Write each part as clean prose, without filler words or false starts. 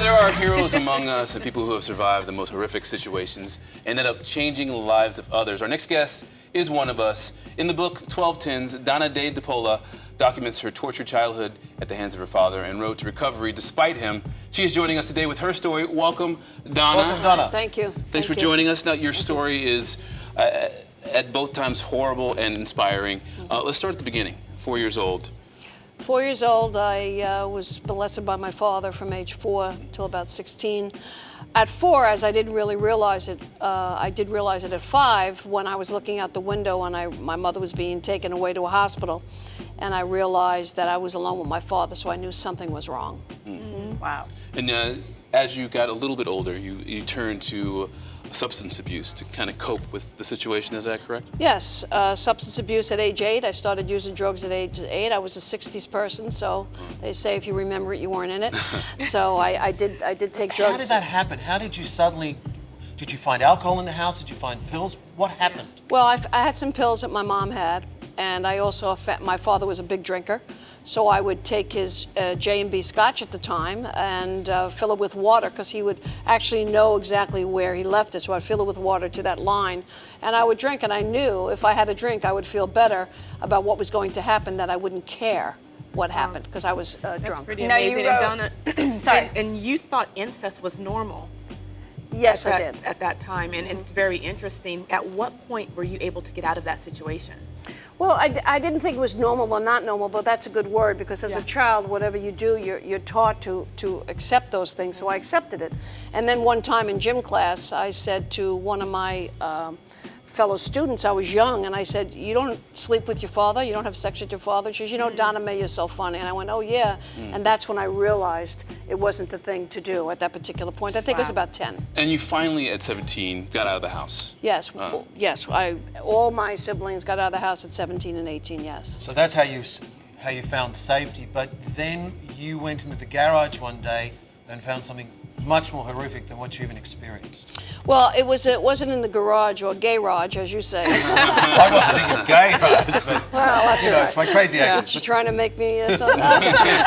there are heroes among us and people who have survived the most horrific situations and ended up changing the lives of others. Our next guest is one of us. In the book 12 Tins, Donna Mae DePola documents her tortured childhood at the hands of her father and road to recovery despite him. She is joining us today with her story. Welcome, Donna. Welcome, Donna. Thank you. Thanks for joining us. Now, your story is at both times horrible and inspiring. Let's start at the beginning. 4 years old. 4 years old, I was molested by my father from age 4 till about 16. At 4, as I didn't really realize it, I did realize it at 5 when I was looking out the window and my mother was being taken away to a hospital, and I realized that I was alone with my father, so I knew something was wrong. Mm-hmm. Wow. And as you got a little bit older, you turned to substance abuse to kind of cope with the situation. Is that correct? Yes, substance abuse at age 8. I started using drugs at age 8. I was a 60s person, so they say if you remember it, you weren't in it. So I did take drugs. How did that happen? How did you suddenly, did you find alcohol in the house? Did you find pills? What happened? Well, I had some pills that my mom had, and I also, my father was a big drinker. So I would take his J&B Scotch at the time and fill it with water, because he would actually know exactly where he left it. So I'd fill it with water to that line, and I would drink. And I knew if I had a drink, I would feel better about what was going to happen, that I wouldn't care what happened, because I was drunk. That's pretty amazing. And Donna, sorry, and you thought incest was normal. Yes, I did. At that time, and it's very interesting. At what point were you able to get out of that situation? Well, I didn't think it was normal. Well, not normal, but that's a good word, because as a child, whatever you do, you're taught to accept those things. So I accepted it. And then one time in gym class, I said to one of my fellow students, I was young, and I said, "You don't sleep with your father? You don't have sex with your father?" She said, "You know, Donna Mae, you're so funny." And I went, "Oh, yeah." And that's when I realized it wasn't the thing to do at that particular point. I think it was about 10. And you finally, at 17, got out of the house. Yes, yes. All my siblings got out of the house at 17 and 18, yes. So that's how you found safety. But then you went into the garage one day and found something much more horrific than what you even experienced. Well, it wasn't in the garage, or garage, as you say. I wasn't thinking of garage, but Well, that's you know, it's my crazy accent. You're trying to make me something.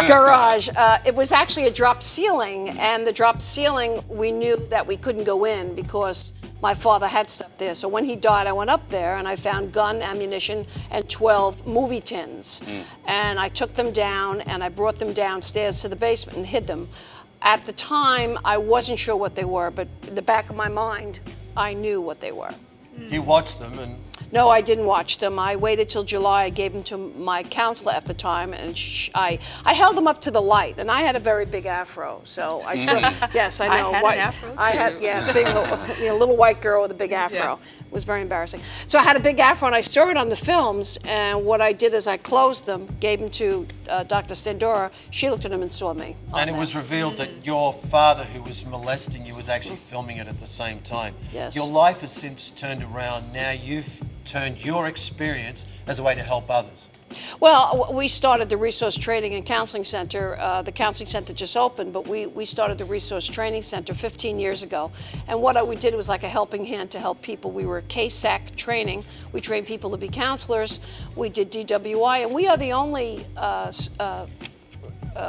Garage. It was actually a dropped ceiling, and the dropped ceiling, we knew that we couldn't go in because my father had stuff there. So when he died, I went up there and I found gun, ammunition, and 12 movie tins. And I took them down and I brought them downstairs to the basement and hid them. At the time, I wasn't sure what they were, but in the back of my mind, I knew what they were. You watched them and... No, I didn't watch them. I waited till July. I gave them to my counselor at the time, and I held them up to the light. And I had a very big afro, so I yes, I know. I had an afro too. I had big, little white girl with a big afro. Yeah. It was very embarrassing. So I had a big afro, and I saw it on the films. And what I did is I closed them, gave them to Dr. Stendora. She looked at them and saw me. And it was revealed that your father, who was molesting you, was actually filming it at the same time. Yes. Your life has since turned around. Now you've turned your experience as a way to help others. Well, we started the Resource Training and Counseling Center. The Counseling Center just opened, but we started the Resource Training Center 15 years ago. And what we did was like a helping hand to help people. We were KSAC training. We trained people to be counselors. We did DWI, and we are the only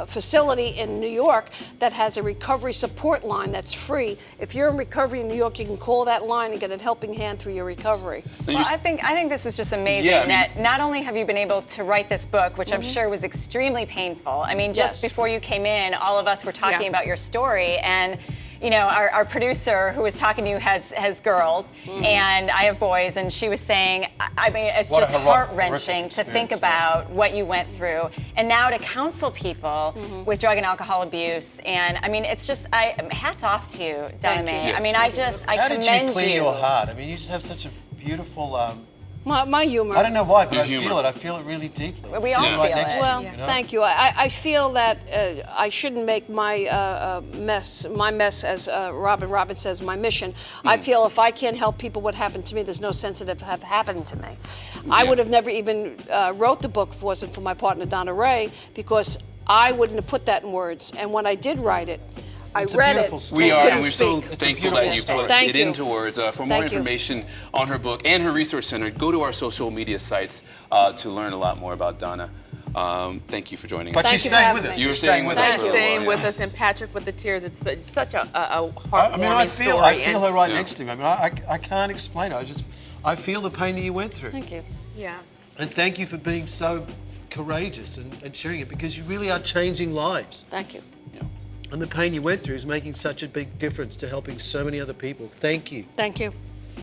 facility in New York that has a recovery support line that's free. If you're in recovery in New York, you can call that line and get a helping hand through your recovery. Well, I think this is just amazing that not only have you been able to write this book, which I'm sure was extremely painful. I mean, just before you came in, all of us were talking about your story, and you know, our producer who was talking to you has girls, and I have boys, and she was saying, I mean, it's just heart-wrenching to think about what you went through, and now to counsel people with drug and alcohol abuse, and I mean, it's just, hats off to you, Donna Mae. Yes. I mean, I commend you. How did you clear your heart? I mean, you just have such a beautiful... My humor. I don't know why, but I humor. feel it. I feel it really deeply. We all Sitting right feel next it. to Well, you, you know? thank you. I feel that I shouldn't make my mess, as Robin says, my mission. I feel if I can't help people what happened to me, there's no sense that it have happened to me. I would have never even wrote the book if it wasn't for my partner, Donna Ray, because I wouldn't have put that in words. And when I did write it, I read it. We are, and we're so speak. thankful that you put it into words. For more information on her book and her resource center, go to our social media sites to learn a lot more about Donna. Thank you for joining But us. she's you for staying having with us. me. You were She's staying with us. Thanks for a for while, staying with yeah. us, and Patrick with the tears. It's such a heartwarming I mean, I feel story. her right next to me. I mean, I can't explain it. I feel the pain that you went through. Thank you. Yeah. And thank you for being so courageous and sharing it, because you really are changing lives. Thank you. And the pain you went through is making such a big difference to helping so many other people. Thank you. Thank you.